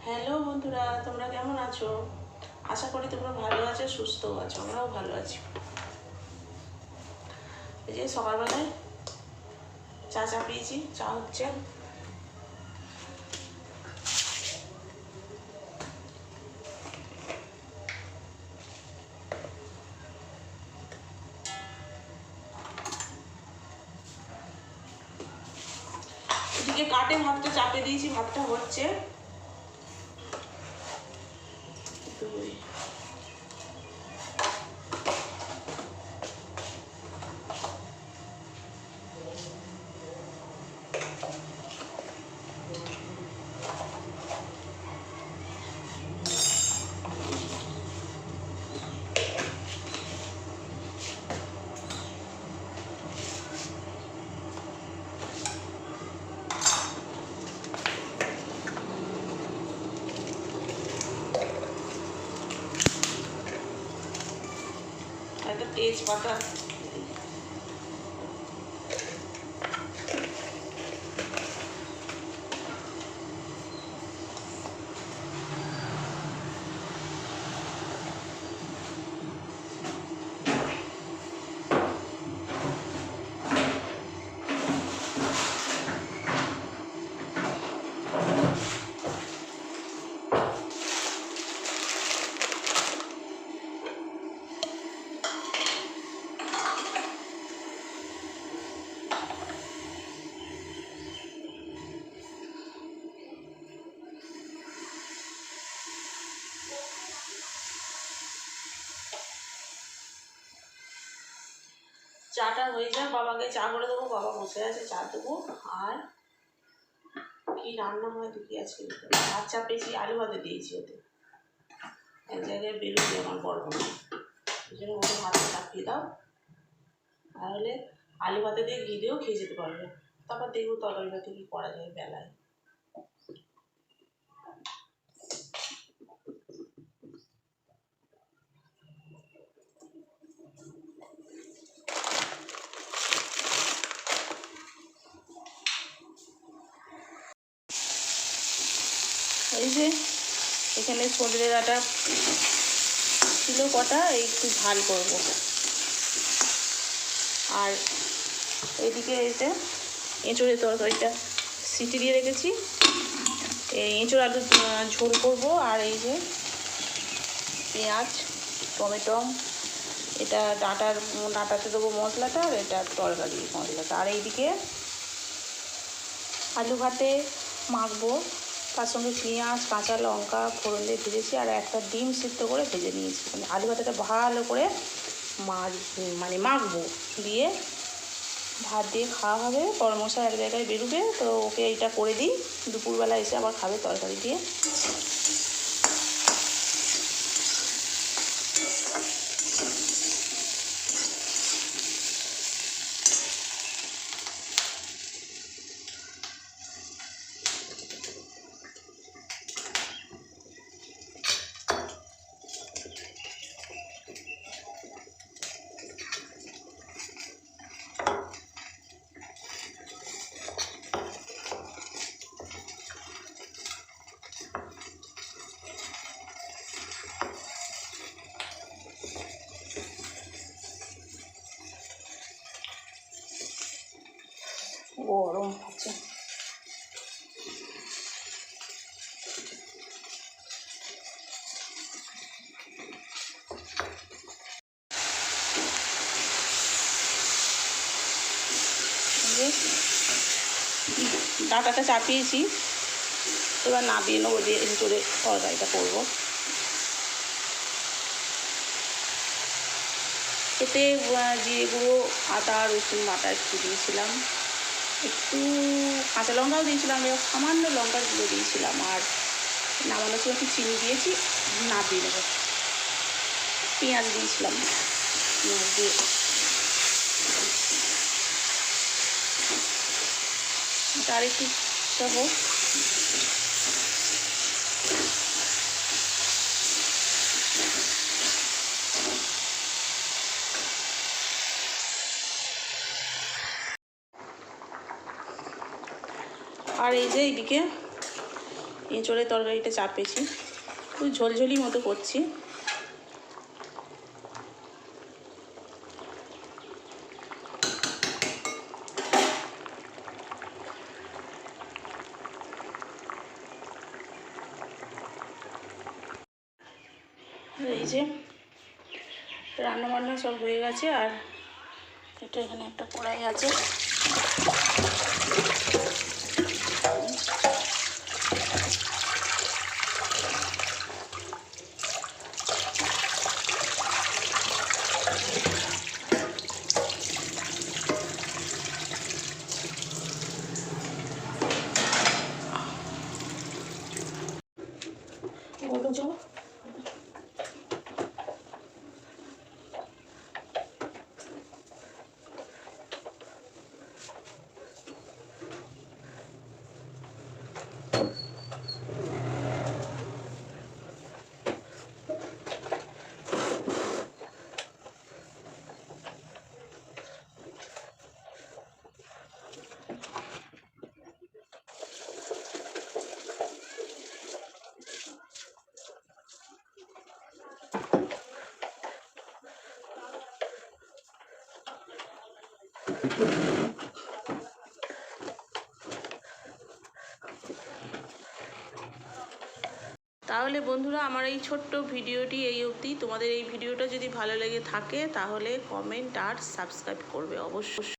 Hello বন্ধুরা, তোমরা কেমন আছো? আশা করি তোমরা ভালো আছো, সুস্থও আছো। আমরাও ভালো আছি। এই যে সকালবেলায় চা চাপিয়েছি, চা হচ্ছে। এদিকে কাটে ভাতটা চাপিয়ে দিয়েছি, ভাতটা হচ্ছে। একটা তেজপাতা চাটা হয়ে যায়, বাবাকে চা করে দেবো। বাবা বসে আছে, চা দেবো। আর কি রান্না হয় দেখি আজকে। ভাত চাপিয়েছি, আলু ভাতে দিয়েছি ওতে। এক জায়গায় বেরোবে আমার বড় বোন, ওই জন্য ওকে ভাতটা চাপিয়ে দাও, তাহলে আলু ভাতে দিয়ে ঘি দিয়েও খেয়ে যেতে পারবে। তারপর দেখবো তরকারি ভাতে কি করা যায় বেলায়। এই যে এখানে সজনে ডাঁটা ছিল কটা, একটু ঝাল করব। আর এইদিকে এতে এঁচোড়ের তরকারিটা সিটি দিয়ে রেখেছি। এই এঁচোড় আলু ঝোল করব। আর এই যে পেঁয়াজ, টমেটো, এটা ডাঁটাতে দেবো মশলাটা, আর এটা তরকারি মশলাটা। আর এইদিকে আলু ভাতে মাখবো, তার সঙ্গে পেঁয়াজ, কাঁচা লঙ্কা ফোড়ন দিয়ে ভেজেছি, আর একটা ডিম সিদ্ধ করে ভেজে নিয়েছি। মানে আলু ভাতেটা ভালো করে মাখবো, দিয়ে ভাত দিয়ে খাওয়া হবে। পরমশা এক জায়গায় বেরোবে, তো ওকে এইটা করে দিই, দুপুরবেলা এসে আবার খাবে তরকারি দিয়ে। গরম হচ্ছে। ডাঁটাটা চাপিয়েছি, এবার নাবিয়ে নেবো, দিয়ে এঁচোড়ে তরকারিটা করবো। এতে জিরে গুঁড়ো, আদা রসুন বাটা একটু দিয়েছিলাম, একটু কাঁচা লঙ্কাও দিয়েছিলাম, সামান্য লঙ্কার গুঁড়ো দিয়েছিলাম। আর নামানোর সময় একটু চিনি দিয়েছি, নাবিয়ে নেবো। পেঁয়াজ দিয়েছিলাম, পেঁয়াজ দিয়ে আর একটু সহ। আর এই যে এইদিকে এঁচোড়ের তরকারিটা চাপেছি, একটু ঝোলঝোলি মতো করছি। এই যে রান্নাবান্না সব হয়ে গেছে। আর এটা এখানে একটা কড়াই আছে, বলো চলো। তাহলে বন্ধুরা, আমার এই ছোট্ট ভিডিওটি এই অবধি। তোমাদের এই ভিডিওটা যদি ভালো লেগে থাকে তাহলে কমেন্ট আর সাবস্ক্রাইব করবে অবশ্যই।